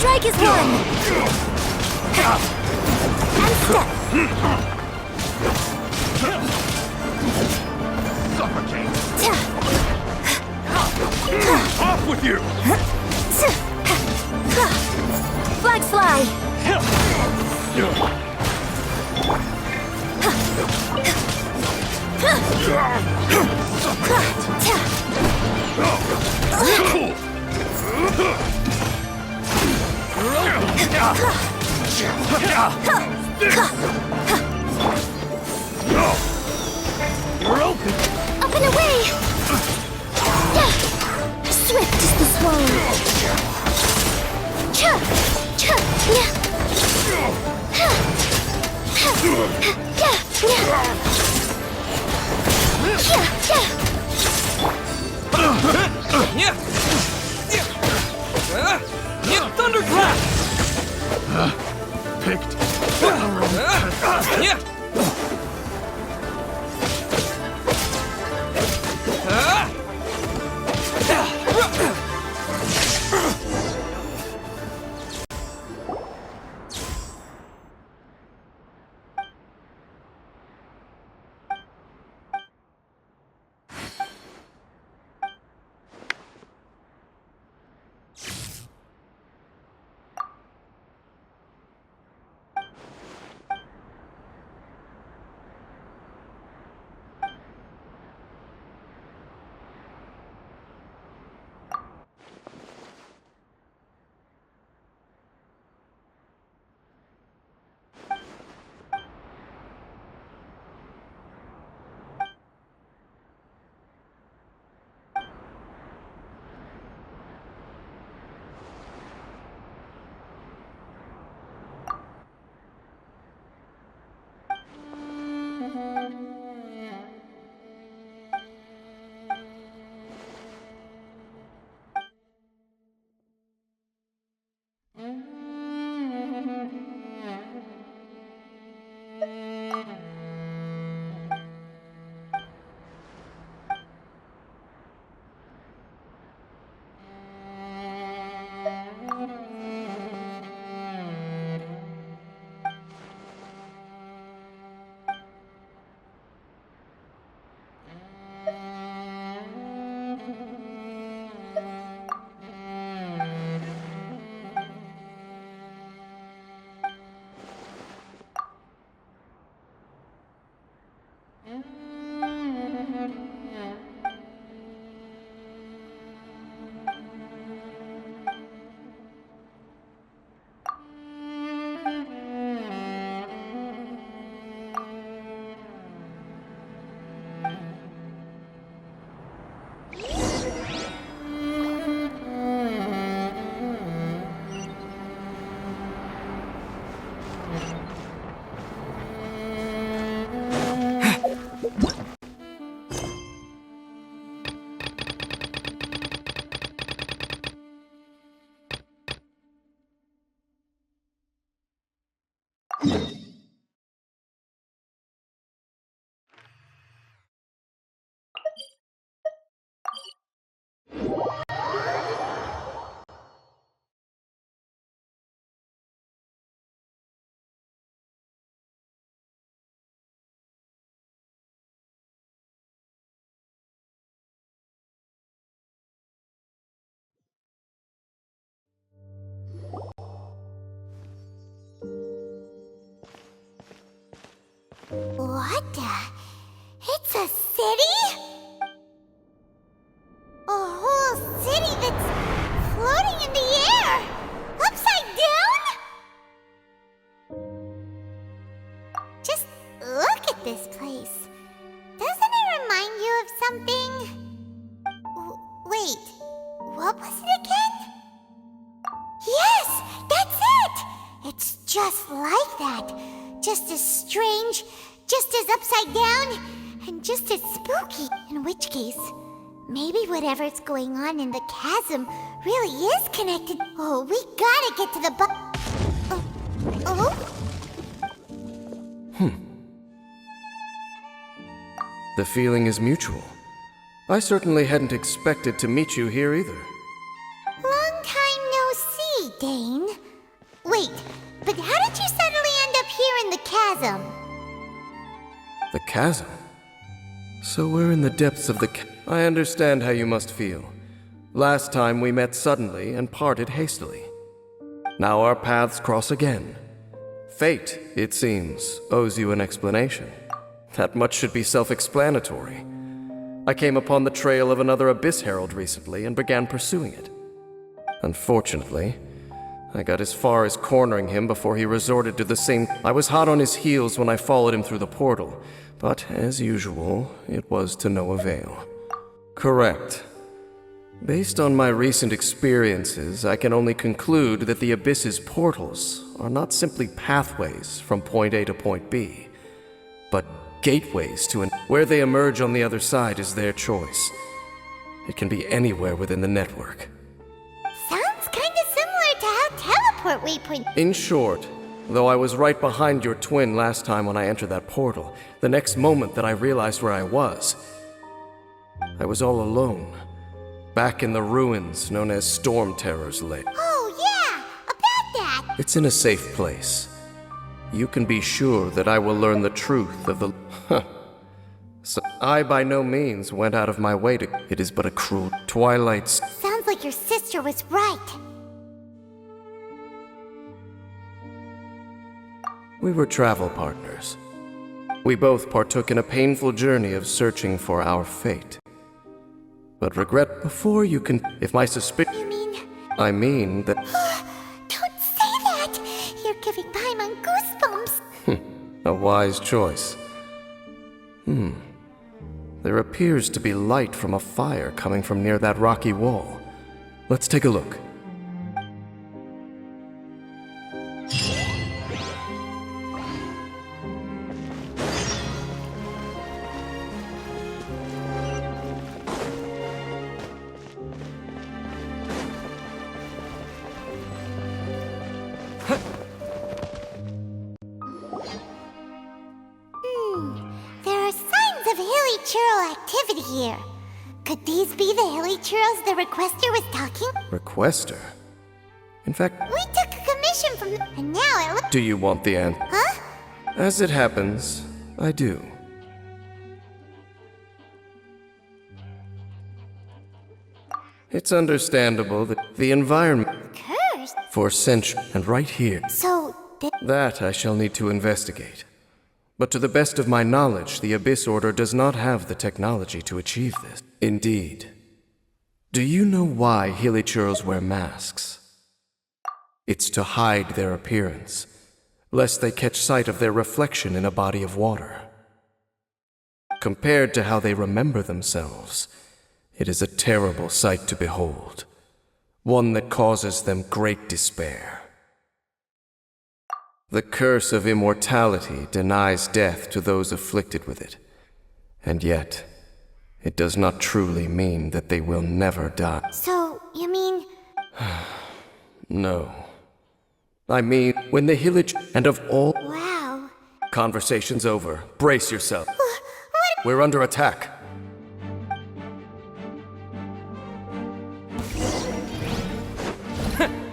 strike is one. And step. Suffocate! Off with you! Flag fly. You're open! Up and away! Swift is the swallow. Thunderclap! Picked. What the? It's a city? A whole city that's floating in the air! Upside down? Just look at this place. Doesn't it remind you of something? Wait, what was it again? Yes, that's it! It's just like that. Just as strange, just as upside down, and just as spooky. In which case, maybe whatever's going on in the chasm really is connected. Oh, we gotta get to the The feeling is mutual. I certainly hadn't expected to meet you here either. Long time no see, Dane. chasm? So we're in the depths of the I understand how you must feel. Last time we met suddenly and parted hastily. Now our paths cross again. Fate, it seems, owes you an explanation. That much should be self-explanatory. I came upon the trail of another Abyss Herald recently and began pursuing it. Unfortunately, I got as far as cornering him before he resorted to the same. I was hot on his heels when I followed him through the portal, but as usual, it was to no avail. Correct. Based on my recent experiences, I can only conclude that the Abyss's portals are not simply pathways from point A to point B, but gateways to where they emerge on the other side is their choice. It can be anywhere within the network. Sounds kinda similar to how teleport waypoint. In short, though I was right behind your twin last time when I entered that portal, the next moment that I realized where I was all alone, back in the ruins known as Storm Terror's Lake. Oh yeah, about that. It's in a safe place. You can be sure that I will learn the truth of the... So I by no means went out of my way to... It is but a cruel Twilight's... Sounds like your sister was right. We were travel partners. We both partook in a painful journey of searching for our fate. But regret before you can... If my suspicion... You mean... I mean that... Don't say that! You're giving Paimon goosebumps. A wise choice. There appears to be light from a fire coming from near that rocky wall. Let's take a look. There are signs of hilly churl activity here. Could these be the hilly churls the requester was talking? Requester? In fact, We took a commission from them, and now it looks... do you want the answer? Huh? As it happens, I do. It's understandable that the environment Cursed? for centuries, and right here, So, that I shall need to investigate. But to the best of my knowledge, the Abyss Order does not have the technology to achieve this. Indeed. Do you know why Hilichurls wear masks? It's to hide their appearance, lest they catch sight of their reflection in a body of water. Compared to how they remember themselves, it is a terrible sight to behold, one that causes them great despair. The curse of immortality denies death to those afflicted with it, and yet, it does not truly mean that they will never die. so, you mean... No. I mean, when the Hilich and of all... Wow. Conversation's over. Brace yourself. What? We're under attack.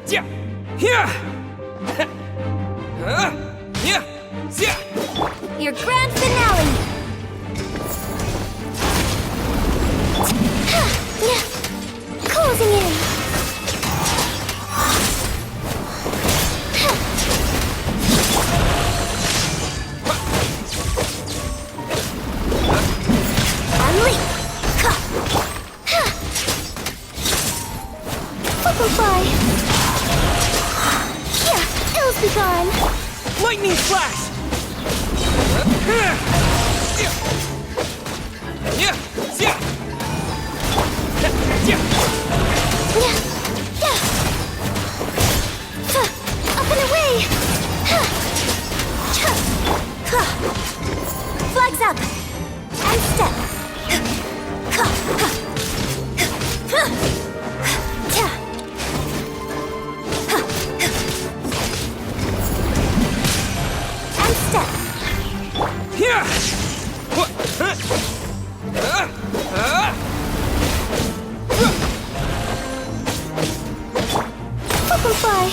Yeah! Yeah! Yeah! Yeah! Your grand finale! Closing in! Unleash! Butterfly! Yeah, ills be gone! Lightning flash! Yeah! Yeah! Yeah! Up and away! Flags up! And step! And step! Yeah! Butterfly!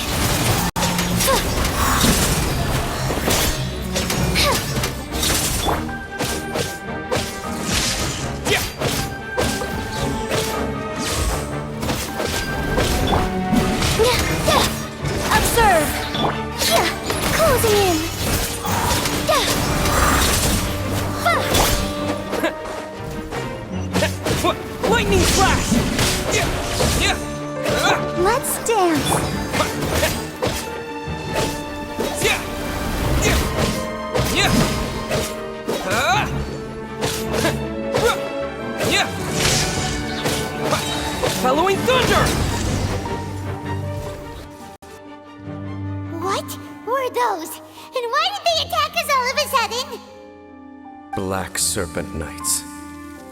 dance! Yeah! Yeah! Yeah! Yeah! Halloween Thunder! What were those? And why did they attack us all of a sudden? Black Serpent Knights.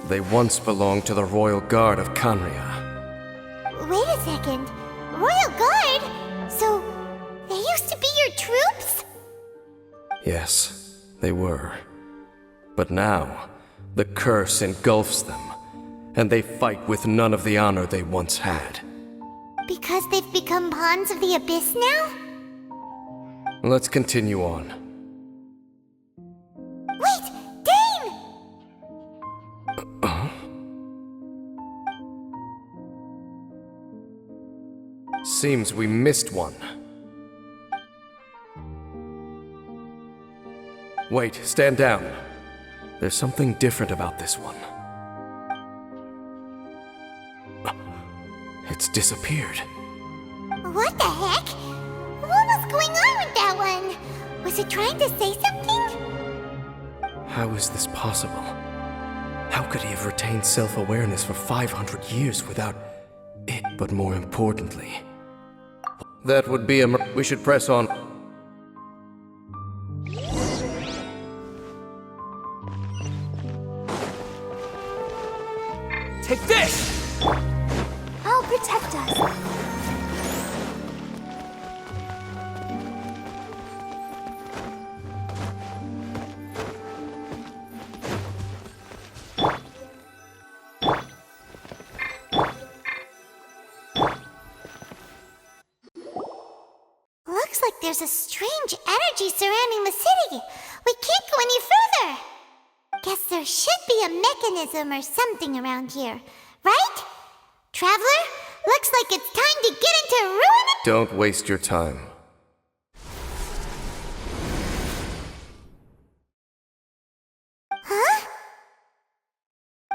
They once belonged to the Royal Guard of Kanria. Wait a second. Royal Guard? So, they used to be your troops? Yes, they were. But now, the curse engulfs them, and they fight with none of the honor they once had. Because they've become pawns of the Abyss now? Let's continue on. Wait! Dane! Seems we missed one. Wait, stand down. There's something different about this one. It's disappeared. What the heck? What was going on with that one? Was it trying to say something? How is this possible? How could he have retained self-awareness for 500 years without it? But more importantly, that would be we should press on. Take this! I'll protect us. Looks like there's a strange energy surrounding the city. We can't go any further. Guess there should be a mechanism or something around here, right? Traveler, looks like it's time to get into ruin. Don't waste your time. Huh?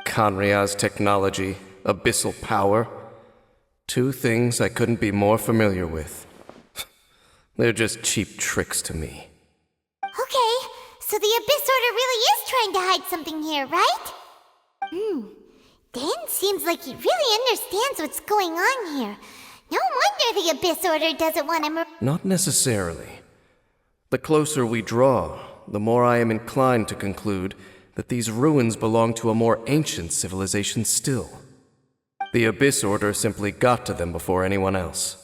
Kanria's technology, abyssal power. Two things I couldn't be more familiar with. They're just cheap tricks to me. Okay, so the Abyss Order really is trying to hide something here, right? Dan seems like he really understands what's going on here. No wonder the Abyss Order doesn't want him. Not necessarily. The closer we draw, the more I am inclined to conclude that these ruins belong to a more ancient civilization still. The Abyss Order simply got to them before anyone else.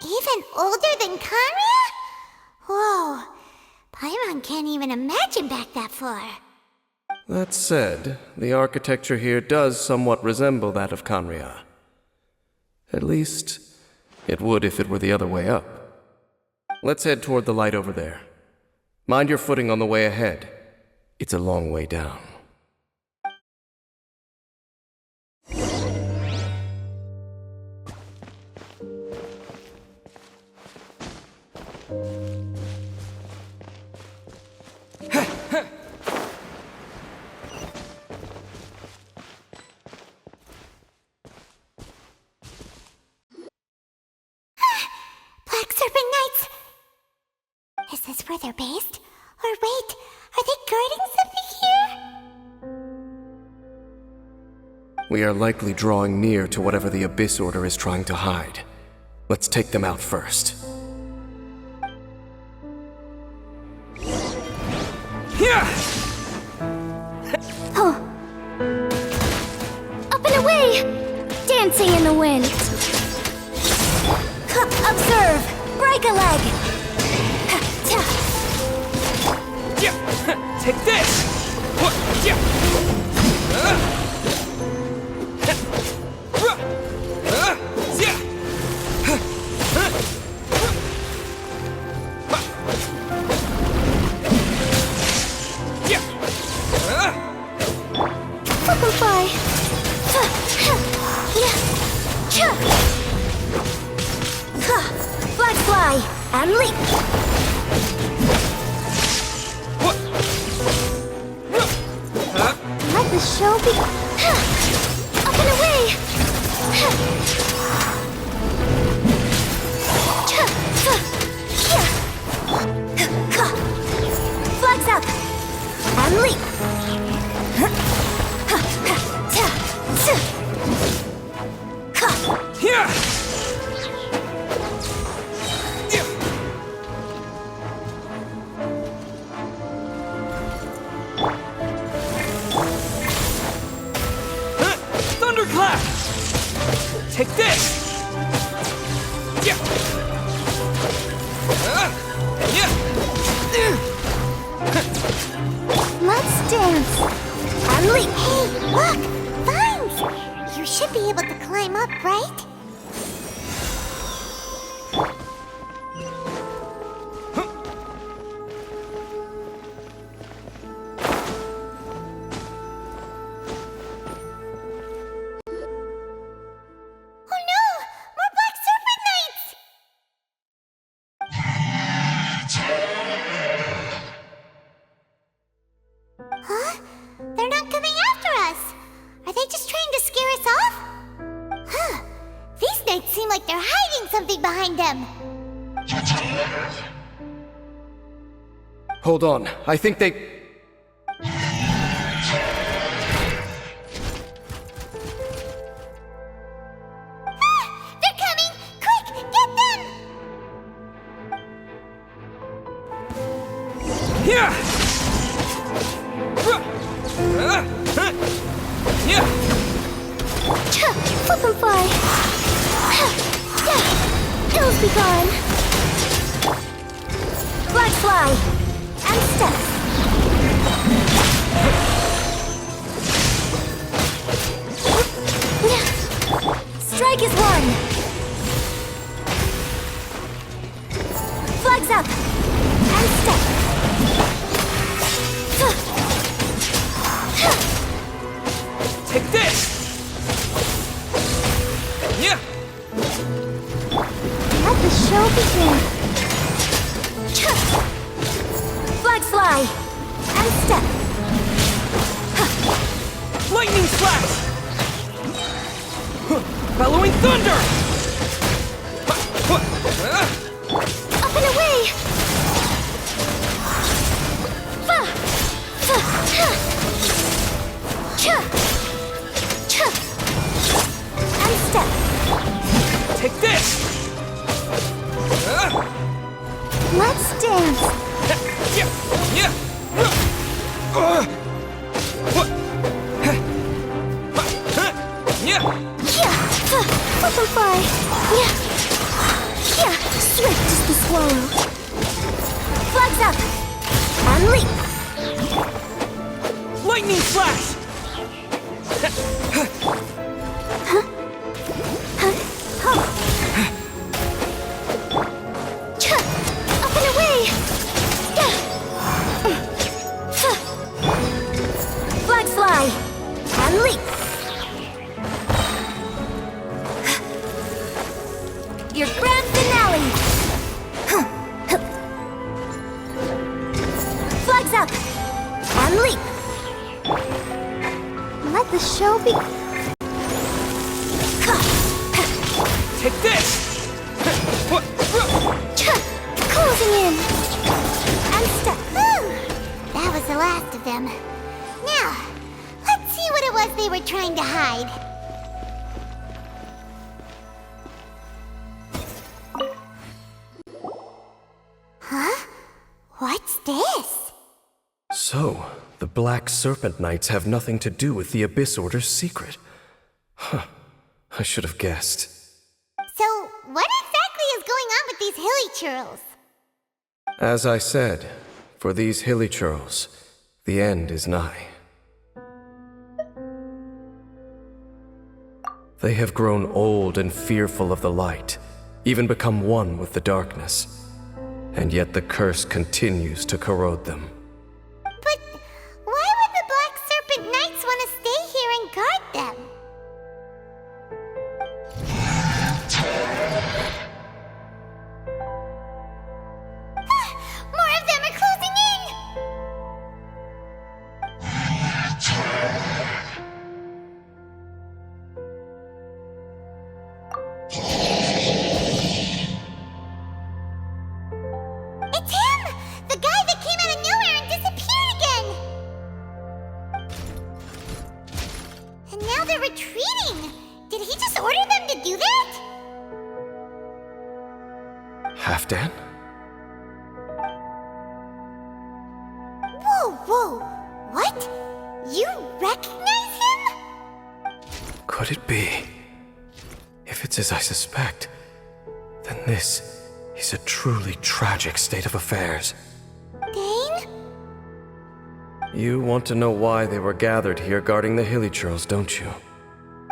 Even older than Kanria? Whoa, Paimon can't even imagine back that far. That said, the architecture here does somewhat resemble that of Kanria. At least, it would if it were the other way up. Let's head toward the light over there. Mind your footing on the way ahead. It's a long way down. Black Serpent Knights! Is this where they're based? Or wait, are they guarding something here? We are likely drawing near to whatever the Abyss Order is trying to hide. Let's take them out first. Yeah! Oh. Up and away! Dancing in the wind. Observe! Break a leg! Yeah! Take this! What? Yeah! Yeah! Butterfly! Black fly! And leap! What? Let the show be... Up and away! Let's dance. And leap. Hey, look! Vines! You should be able to climb up, right? Oh no! More black serpent knights! Huh? They're not coming after us! Are they just trying to scare us off? Huh. These knights seem like they're hiding something behind them. Hold on, I think they... Ah! They're coming! Quick, get them! Yeah! Yeah! Flip and fly! Ills be gone! Flag fly! And step! Strike is one! Flags up! And step! Take this! Yeah! Let the show begin! Flags fly! And step! Lightning slash! Bellowing thunder! Up and away! And step! Take this! Let's dance! Yeah! Yeah! Yeah! Flip and fly! Swift as the swallow! Flags up! And leap! Lightning slash! Up and away! Flags fly! And leap! Your grand finale! Flags up! And leap! Let the show be... Take this! Closing in! And step! That was the last of them. Now, let's see what it was they were trying to hide. Huh? What's this? So, the Black Serpent Knights have nothing to do with the Abyss Order's secret. Huh. I should have guessed. So, what exactly is going on with these hilly churls? As I said, for these hilly churls, the end is nigh. They have grown old and fearful of the light, even become one with the darkness. And yet the curse continues to corrode them. But why would the Black Serpent Knights want to stay here and guard them? More of them are closing in! It's him! The guy that came out of nowhere and disappeared again! And now they're retreating! Did he just order them to do that? Halfdan? Whoa! What? You recognize him? Could it be? If it's as I suspect, then this is a truly tragic state of affairs. Dane? You want to know why they were gathered here guarding the Hilly Churls, don't you?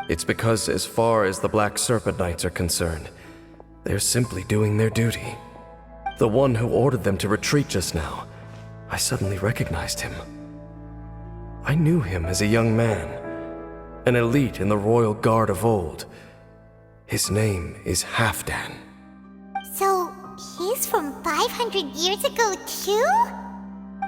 It's because as far as the Black Serpent Knights are concerned, they're simply doing their duty. The one who ordered them to retreat just now, I suddenly recognized him. I knew him as a young man, an elite in the royal guard of old. His name is Halfdan. So, he's from 500 years ago too?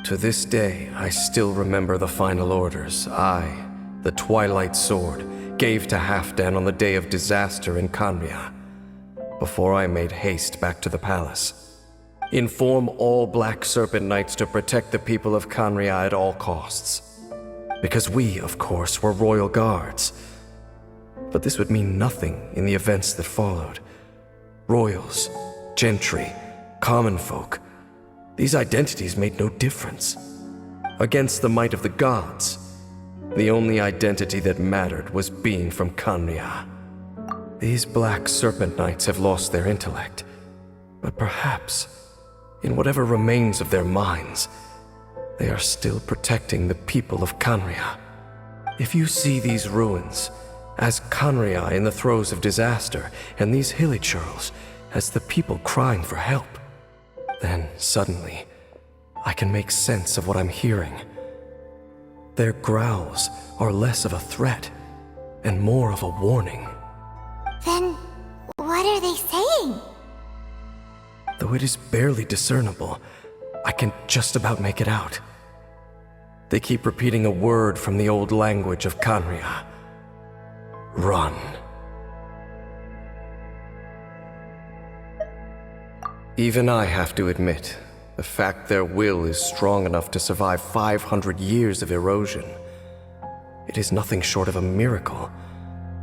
To this day, I still remember the final orders I, the Twilight Sword, gave to Halfdan on the day of disaster in Kanria, before I made haste back to the palace. Inform all Black Serpent Knights to protect the people of Kanria at all costs. Because we, of course, were royal guards. But this would mean nothing in the events that followed. Royals, gentry, common folk, these identities made no difference. Against the might of the gods, the only identity that mattered was being from Kanria. These Black Serpent Knights have lost their intellect, but perhaps, in whatever remains of their minds, they are still protecting the people of Kanria. If you see these ruins as Kanria in the throes of disaster, and these Hilly Churls as the people crying for help, then suddenly I can make sense of what I'm hearing. Their growls are less of a threat and more of a warning. Then, what are they saying? Though it is barely discernible, I can just about make it out. They keep repeating a word from the old language of Kanria. Run. Even I have to admit, the fact their will is strong enough to survive 500 years of erosion. It is nothing short of a miracle,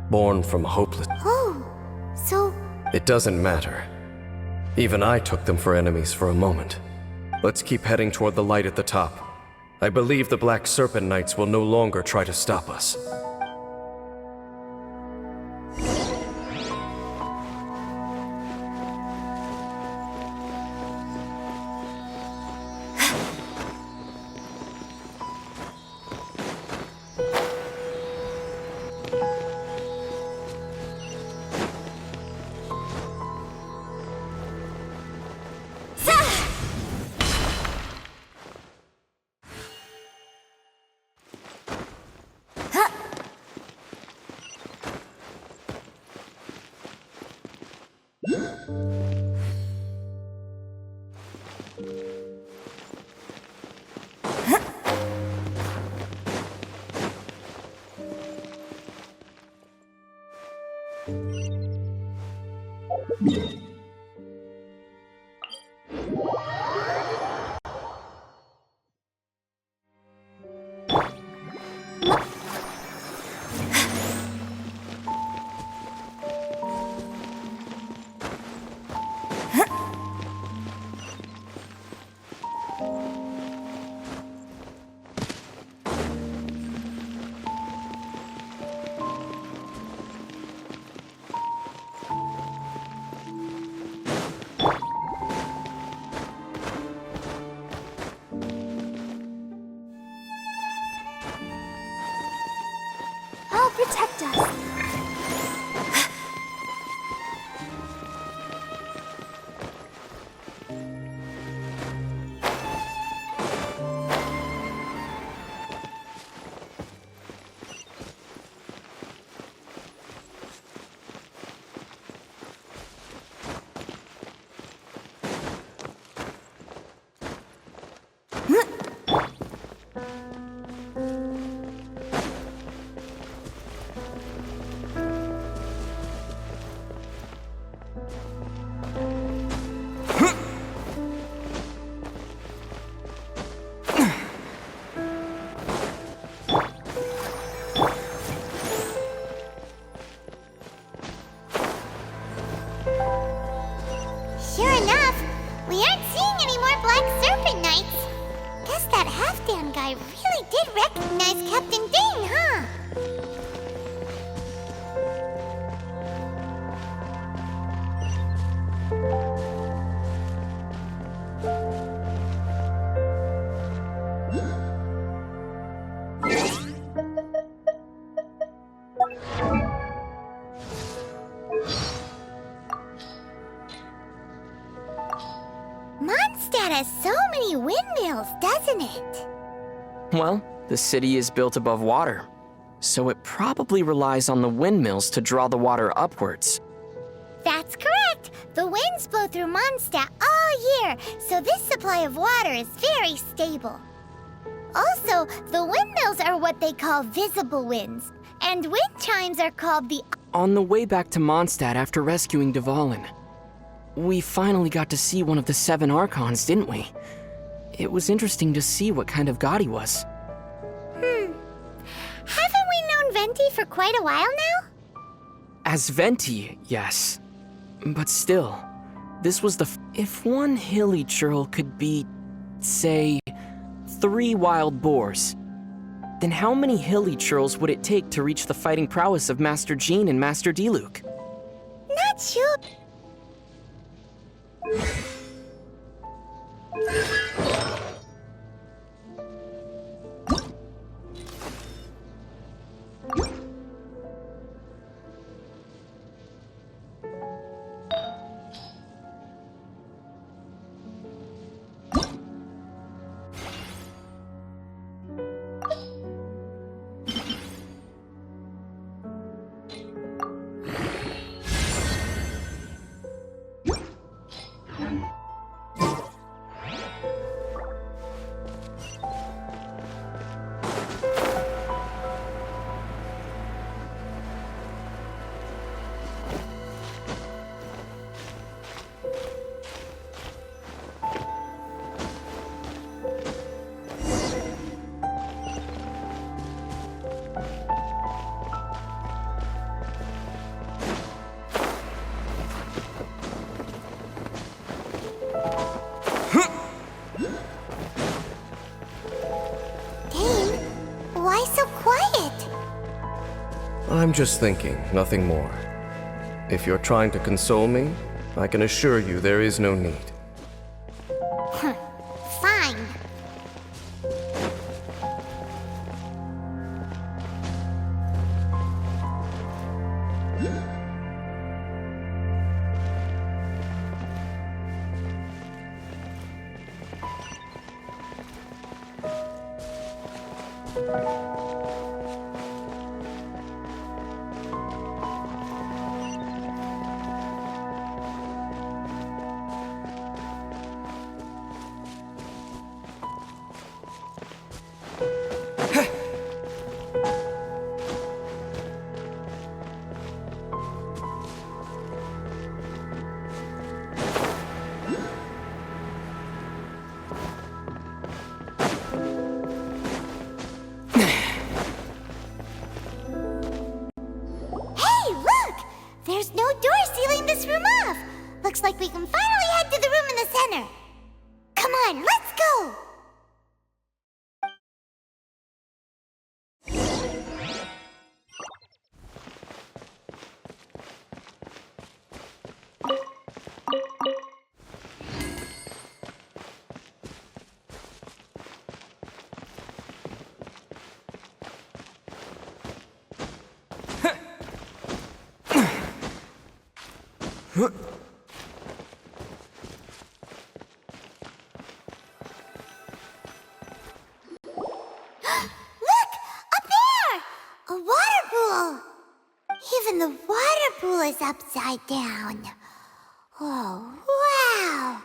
born from hopeless... Oh, so... It doesn't matter. Even I took them for enemies for a moment. Let's keep heading toward the light at the top. I believe the Black Serpent Knights will no longer try to stop us. I'll protect us. Sure enough, we aren't seeing any more Black Serpent Knights. Guess that Halfdan guy really did recognize Captain Dane, huh? Mondstadt has so many windmills, doesn't it? Well, the city is built above water, so it probably relies on the windmills to draw the water upwards. That's correct. The winds blow through Mondstadt all year, so this supply of water is very stable. Also, the windmills are what they call visible winds, and wind chimes are called the... On the way back to Mondstadt after rescuing Dvalin, we finally got to see one of the 7 Archons, didn't we? It was interesting to see what kind of god he was. Haven't we known Venti for quite a while now? As Venti, yes. But still, this was if one hilly churl could beat, say, 3 wild boars, then how many hilly churls would it take to reach the fighting prowess of Master Jean and Master Diluc? Not sure. I'm just thinking, nothing more. If you're trying to console me, I can assure you there is no need. Fine. There's no door sealing this room off. Looks like we can finally head to the room in the center. Come on, let's go! Even the water pool is upside down. Oh, wow!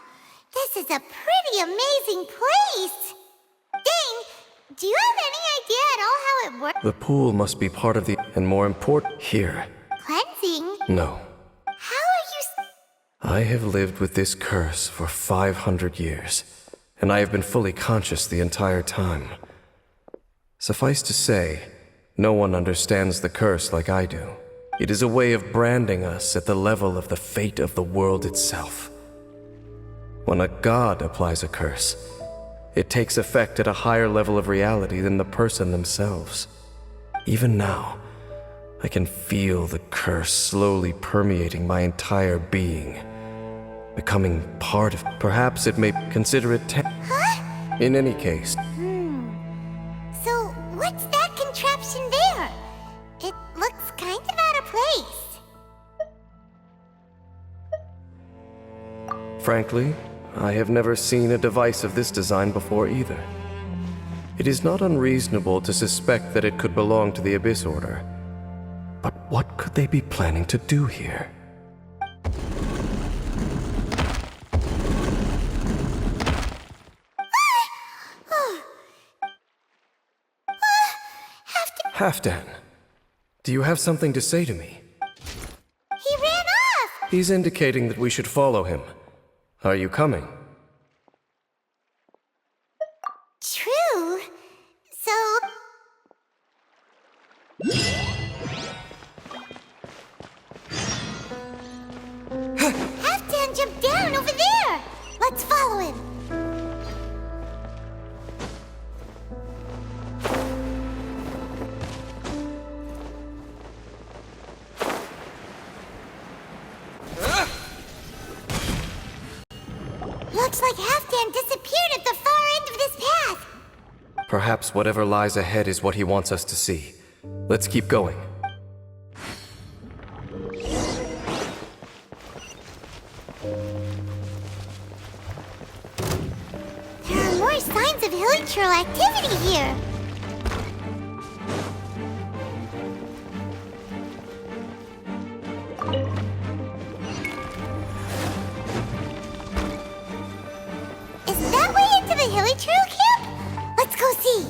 This is a pretty amazing place! Dane, do you have any idea at all how it works? The pool must be part of the... and more important... here. Cleansing? No. How are you... I have lived with this curse for 500 years, and I have been fully conscious the entire time. Suffice to say, no one understands the curse like I do. It is a way of branding us at the level of the fate of the world itself. When a god applies a curse, it takes effect at a higher level of reality than the person themselves. Even now, I can feel the curse slowly permeating my entire being, becoming part of... Perhaps it may consider it Huh? In any case... So, what's that contraption there? It looks kind of out of place. Frankly, I have never seen a device of this design before either. It is not unreasonable to suspect that it could belong to the Abyss Order. But what could they be planning to do here? Halfdan, do you have something to say to me? He ran off! He's indicating that we should follow him. Are you coming? True. So... Halfdan jumped down over there! Let's follow him! Looks like Halfdan disappeared at the far end of this path. Perhaps whatever lies ahead is what he wants us to see. Let's keep going. There are more signs of hilichurl activity here. Is that way into the hilichurl camp? Let's go see.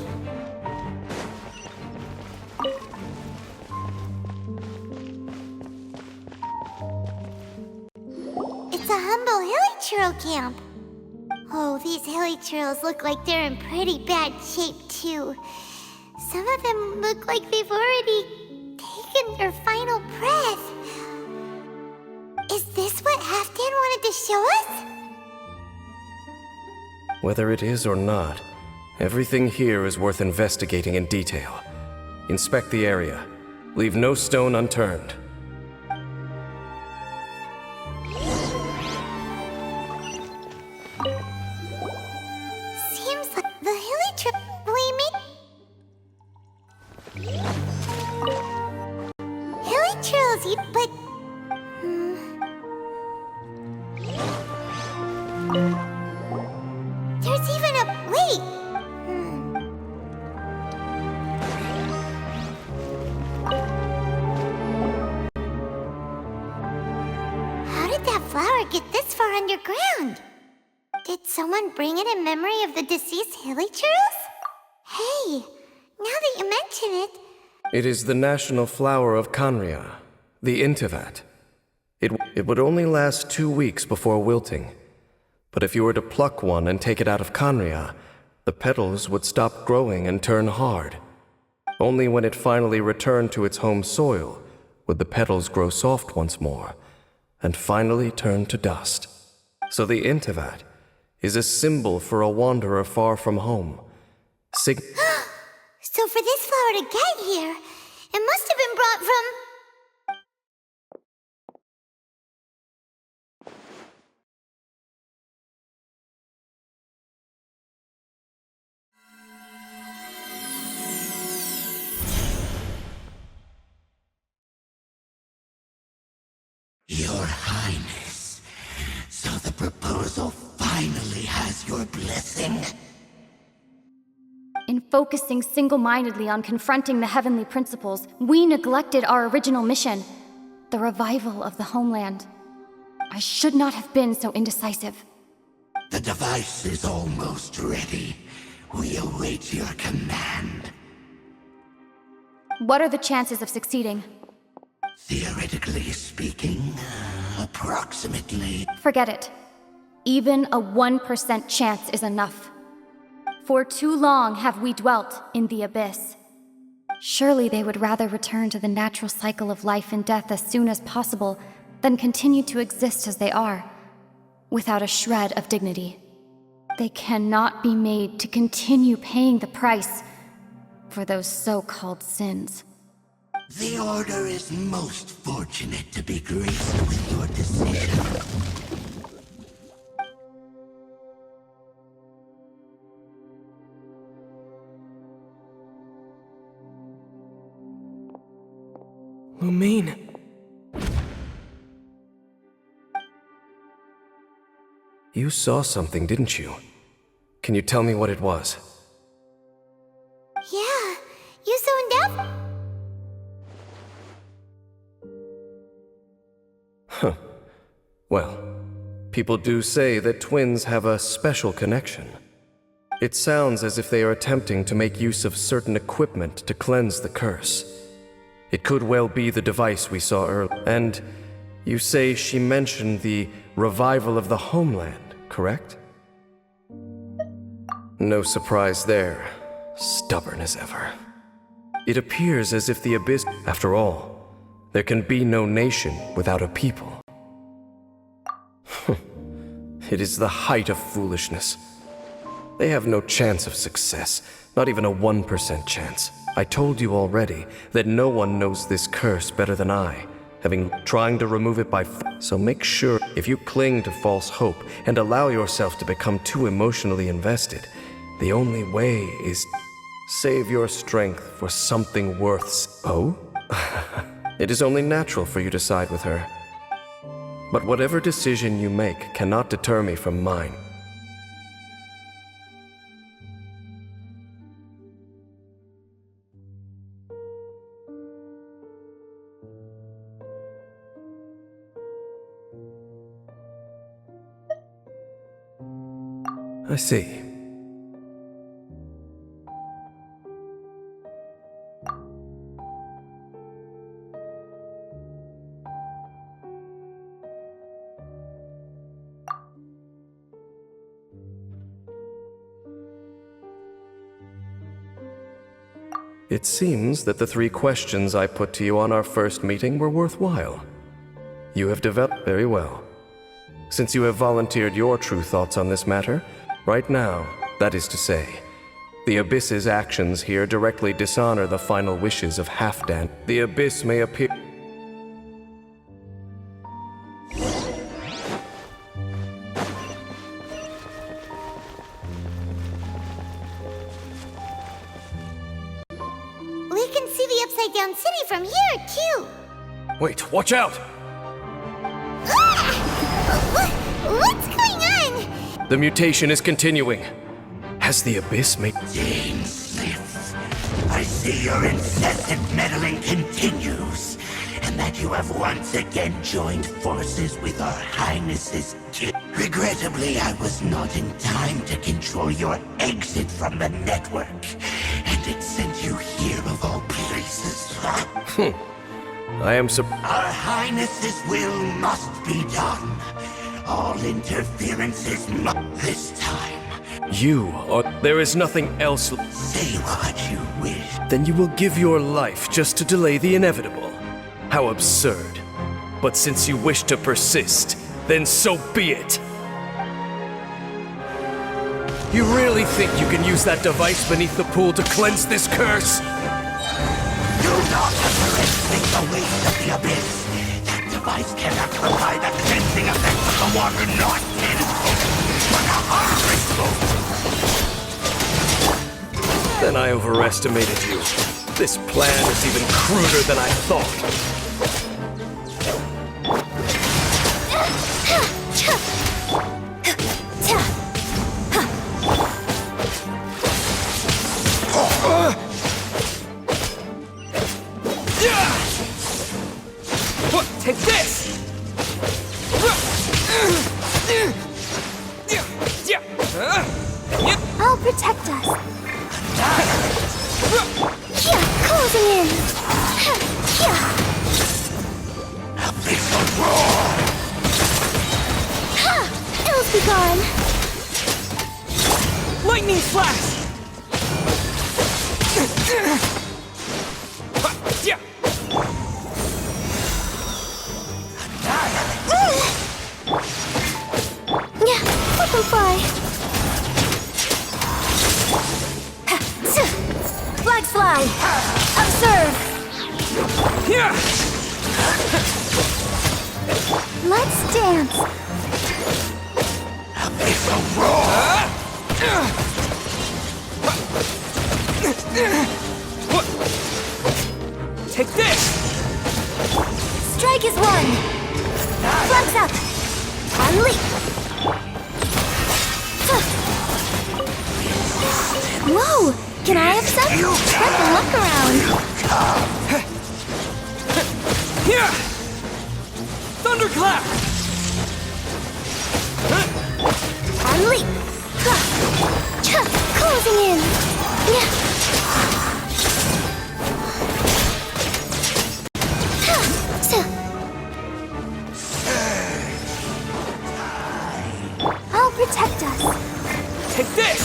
It's a humble hilichurl camp. Oh, these hilichurls look like they're in pretty bad shape, too. Some of them look like they've already taken their final breath. Is this what Halfdan wanted to show us? Whether it is or not, everything here is worth investigating in detail. Inspect the area. Leave no stone unturned. Seems like the hilichurl we made... Hilichurls, but... There's even a... Wait! How did that flower get this far underground? Did someone bring it in memory of the deceased hilichurls? Hey, now that you mention it... It is the national flower of Kanria, the Intivat. It would only last 2 weeks before wilting. But if you were to pluck one and take it out of Kanria, the petals would stop growing and turn hard. Only when it finally returned to its home soil would the petals grow soft once more, and finally turn to dust. So the Intivat is a symbol for a wanderer far from home. So for this flower to get here, it must have been brought from... Your Highness, so the proposal finally has your blessing? In focusing single-mindedly on confronting the heavenly principles, we neglected our original mission, the revival of the homeland. I should not have been so indecisive. The device is almost ready. We await your command. What are the chances of succeeding? Theoretically speaking, approximately. Forget it. Even a 1% chance is enough. For too long have we dwelt in the abyss. Surely they would rather return to the natural cycle of life and death as soon as possible than continue to exist as they are, without a shred of dignity. They cannot be made to continue paying the price for those so-called sins. The Order is most fortunate to be graced with your decision. Lumine. You saw something, didn't you? Can you tell me what it was? Yeah, you zoned up? Huh. Well, people do say that twins have a special connection. It sounds as if they are attempting to make use of certain equipment to cleanse the curse. It could well be the device we saw earlier. And you say she mentioned the revival of the homeland, correct? No surprise there. Stubborn as ever. It appears as if the Abyss... After all, there can be no nation without a people. It is the height of foolishness. They have no chance of success, not even a 1% chance. I told you already that no one knows this curse better than I, trying to remove it by so make sure if you cling to false hope and allow yourself to become too emotionally invested, the only way is save your strength for something worth Oh? It is only natural for you to side with her. But whatever decision you make cannot deter me from mine. I see. It seems that the 3 questions I put to you on our first meeting were worthwhile. You have developed very well. Since you have volunteered your true thoughts on this matter, right now, that is to say, the Abyss's actions here directly dishonor the final wishes of Halfdan. The Abyss may appear... We can see the Upside Down City from here, too. Wait, watch out! What's going on? The mutation is continuing. Has the Abyss made... Dane Smith, I see your incessant meddling continues, and that you have once again joined forces with our Highness's kid. Regrettably, I was not in time to control your exit from the network, and it sent you here of all places. I am Our Highness's will must be done. All interferences must this time. You or there is nothing else. Say what you wish. Then you will give your life just to delay the inevitable. How absurd. But since you wish to persist, then so be it. You really think you can use that device beneath the pool to cleanse this curse? Do not underestimate the weight of the Abyss. That device cannot provide the cleansing effect of the water not tenfold, but 100-fold. Then I overestimated you. This plan is even cruder than I thought. Take this! I'll protect us. Yeah, closing in. Yeah. Abyssal roar! Ha! Ills be gone. Lightning flash! Yeah. Yeah, let them fly. Flags fly. Observe. Yeah. Let's dance. Abyssal roar! Take this! Strike is one. Flags up. And leap. Some spread the luck around. Here! Thunderclap! And leap. Closing in. I'll protect us. Take this!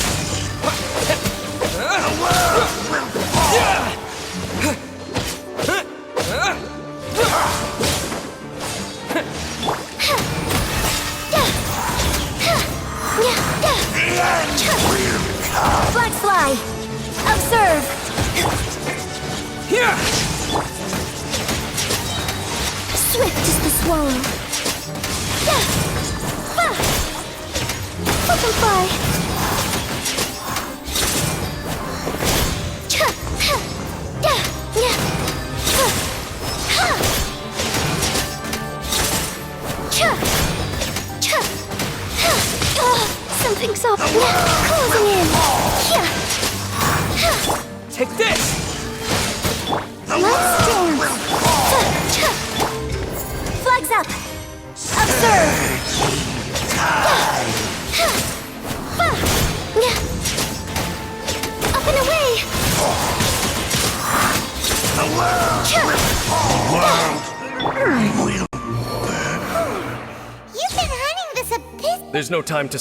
Black fly. Observe. Here! Swift is the swallow. Butterfly. Something's up. Closing in. Take this! Let's dance. Flags up. Observe. Up and away. You've been hunting this abyss. There's no time to.